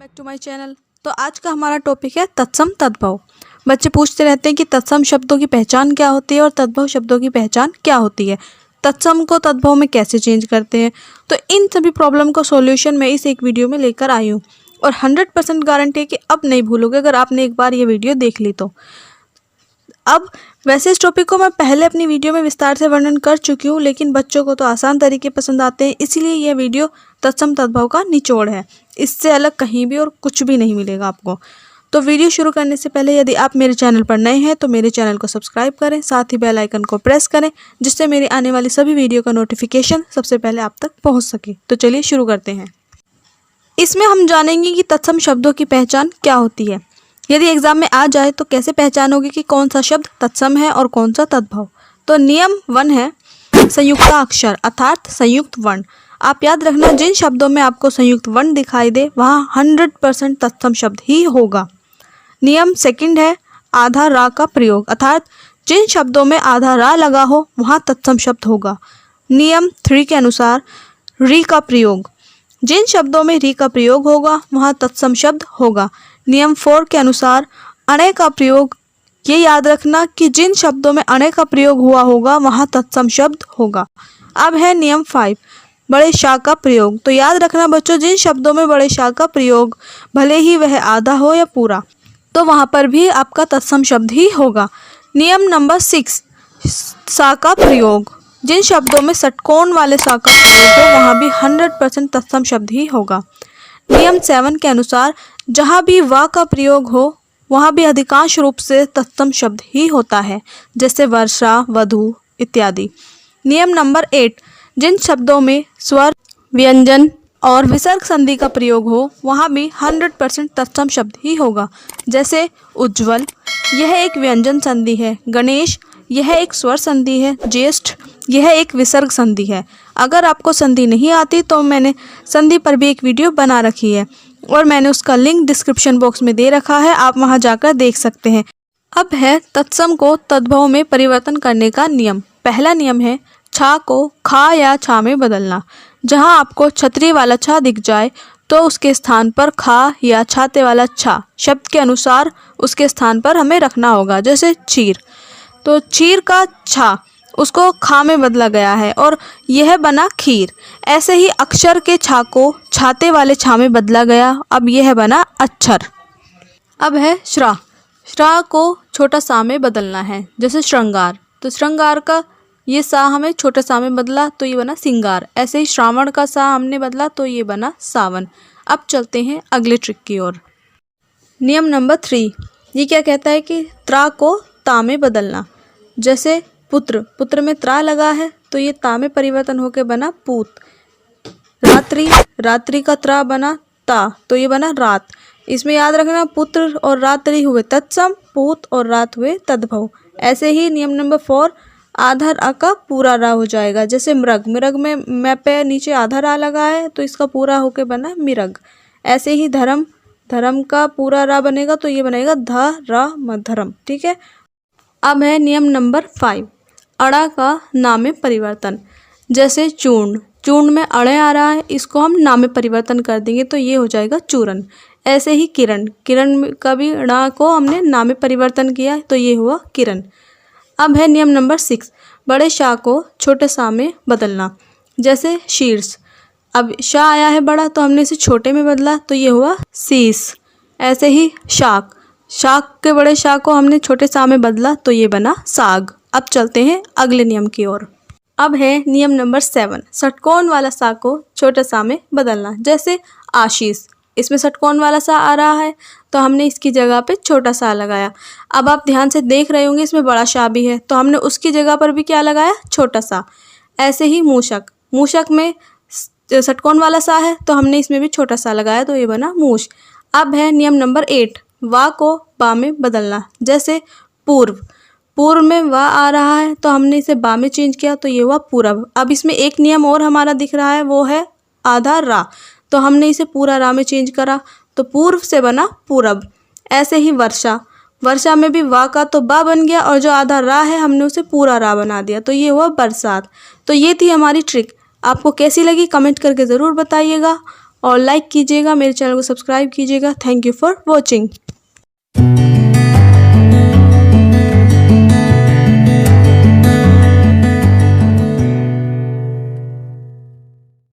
Back to my channel. तो आज का हमारा टॉपिक है तत्सम तद्भव। बच्चे पूछते रहते हैं कि तत्सम शब्दों की पहचान क्या होती है और तद्भव शब्दों की पहचान क्या होती है, तत्सम को तद्भव में कैसे चेंज करते हैं। तो इन सभी प्रॉब्लम का सॉल्यूशन मैं इस एक वीडियो में लेकर आई हूँ और 100% गारंटी है कि अब नहीं भूलोगे अगर आपने एक बार ये वीडियो देख ली तो। अब वैसे इस टॉपिक को मैं पहले अपनी वीडियो में विस्तार से वर्णन कर चुकी हूँ, लेकिन बच्चों को तो आसान तरीके पसंद आते हैं, इसीलिए यह वीडियो तत्सम तद्भव का निचोड़ है। इससे अलग कहीं भी और कुछ भी नहीं मिलेगा आपको। तो वीडियो शुरू करने से पहले यदि आप मेरे चैनल पर नए हैं तो मेरे चैनल को सब्सक्राइब करें, साथ ही बेल आइकन को प्रेस करें जिससे मेरी आने वाली सभी वीडियो का नोटिफिकेशन सबसे पहले आप तक पहुँच सके। तो चलिए शुरू करते हैं। इसमें हम जानेंगे कि तत्सम शब्दों की पहचान क्या होती है। यदि एग्जाम में आ जाए तो कैसे पहचानोगे कि कौन सा शब्द तत्सम है और कौन सा तद्भव। तो नियम 1 है संयुक्ताक्षर अर्थात संयुक्त वर्ण। आप याद रखना, जिन शब्दों में आपको संयुक्त वर्ण दिखाई दे वहाँ 100% तत्सम शब्द ही होगा। नियम 2 है आधा रा का प्रयोग अर्थात जिन शब्दों में आधा रा लगा हो वहाँ तत्सम शब्द होगा। नियम 3 के अनुसार री का प्रयोग, जिन शब्दों में री का प्रयोग होगा वहाँ तत्सम शब्द होगा। नियम 4 के अनुसार अणे का प्रयोग, ये याद रखना कि जिन शब्दों में अणे का प्रयोग हुआ होगा वहाँ तत्सम शब्द होगा। अब है नियम 5 बड़े शा का प्रयोग। तो याद रखना बच्चों, जिन शब्दों में बड़े शा का प्रयोग भले ही वह आधा हो या पूरा तो वहाँ पर भी आपका तत्सम शब्द ही होगा। नियम नंबर 6 सा का प्रयोग, जिन शब्दों में षटकोण वाले सा का प्रयोग हो वहाँ भी 100% तत्सम शब्द ही होगा। नियम 7 के अनुसार जहाँ भी वा का प्रयोग हो वहाँ भी अधिकांश रूप से तत्सम शब्द ही होता है, जैसे वर्षा, वधु इत्यादि। नियम नंबर 8 जिन शब्दों में स्वर, व्यंजन और विसर्ग संधि का प्रयोग हो वहाँ भी 100% तत्सम शब्द ही होगा, जैसे उज्ज्वल यह एक व्यंजन संधि है, गणेश यह एक स्वर संधि है, ज्येष्ठ यह एक विसर्ग संधि है। अगर आपको संधि नहीं आती तो मैंने संधि पर भी एक वीडियो बना रखी है और मैंने उसका लिंक डिस्क्रिप्शन बॉक्स में दे रखा है, आप वहां जाकर देख सकते हैं। अब है तत्सम को तद्भव में परिवर्तन करने का नियम। पहला नियम है छा को खा या छा में बदलना। जहां आपको छतरी वाला छा दिख जाए तो उसके स्थान पर खा या छाते वाला छा शब्द के अनुसार उसके स्थान पर हमें रखना होगा। जैसे चीर, तो चीर का छा उसको खा में बदला गया है और यह बना खीर। ऐसे ही अक्षर के छा को छाते वाले छा में बदला गया, अब यह बना अक्षर। अब है श्रा, श्रा को छोटा सा में बदलना है, जैसे श्रृंगार, तो श्रृंगार का ये सा हमें छोटा सा में बदला तो ये बना सिंगार। ऐसे ही श्रावण का सा हमने बदला तो ये बना सावन। अब चलते हैं अगले ट्रिक की ओर। नियम नंबर 3 ये क्या कहता है कि त्रा को ता में बदलना। जैसे पुत्र, पुत्र में त्रा लगा है तो ये ता में परिवर्तन होकर बना पूत। रात्रि, रात्रि का त्रा बना ता तो ये बना रात। इसमें याद रखना पुत्र और रात्रि हुए तत्सम, पूत और रात हुए तद्भव। ऐसे ही नियम नंबर 4 आधा रा का पूरा रा हो जाएगा। जैसे मृग, मृग में मैं पे नीचे आधा रा लगा है तो इसका पूरा होके बना मिरग। ऐसे ही धर्म, धर्म का पूरा रा बनेगा तो ये बनेगा ध र म धर्म। ठीक है। अब है नियम नंबर 5 अड़ा का नाम में परिवर्तन। जैसे चूर्ण, चूर्ण में अड़े आ रहा है, इसको हम नाम में परिवर्तन कर देंगे तो ये हो जाएगा चूरन। ऐसे ही किरण, किरण का भी ड़ा को हमने नाम में परिवर्तन किया तो ये हुआ किरण। अब है नियम नंबर 6 बड़े शा को छोटे सा में बदलना। जैसे शीर्ष, अब शा आया है बड़ा तो हमने इसे छोटे में बदला तो ये हुआ शीश। ऐसे ही शाक, शाक के बड़े शा को हमने छोटे सा में बदला तो ये बना साग। अब चलते हैं अगले नियम की ओर। अब है नियम नंबर 7 षटकोण वाला सा को छोटे सा में बदलना। जैसे आशीष, इसमें षटकोण वाला सा आ रहा है तो हमने इसकी जगह पे छोटा सा लगाया। अब आप ध्यान से देख रहे होंगे इसमें बड़ा शा भी है तो हमने उसकी जगह पर भी क्या लगाया, छोटा सा। ऐसे ही मूषक, मूषक में षटकोण वाला सा है तो हमने इसमें भी छोटा सा लगाया तो ये बना मूष। अब है नियम नंबर 8 वा को बा में बदलना। जैसे पूर्व, पूर्व में वा आ रहा है तो हमने इसे बा में चेंज किया तो ये हुआ पूरब। अब इसमें एक नियम और हमारा दिख रहा है, वो है आधा रा, तो हमने इसे पूरा रा में चेंज करा तो पूर्व से बना पूरब। ऐसे ही वर्षा, वर्षा में भी वा का तो बा बन गया और जो आधा रा है हमने उसे पूरा रा बना दिया तो ये हुआ बरसात। तो ये थी हमारी ट्रिक। आपको कैसी लगी कमेंट करके ज़रूर बताइएगा और लाइक कीजिएगा, मेरे चैनल को सब्सक्राइब कीजिएगा। Thank you for watching.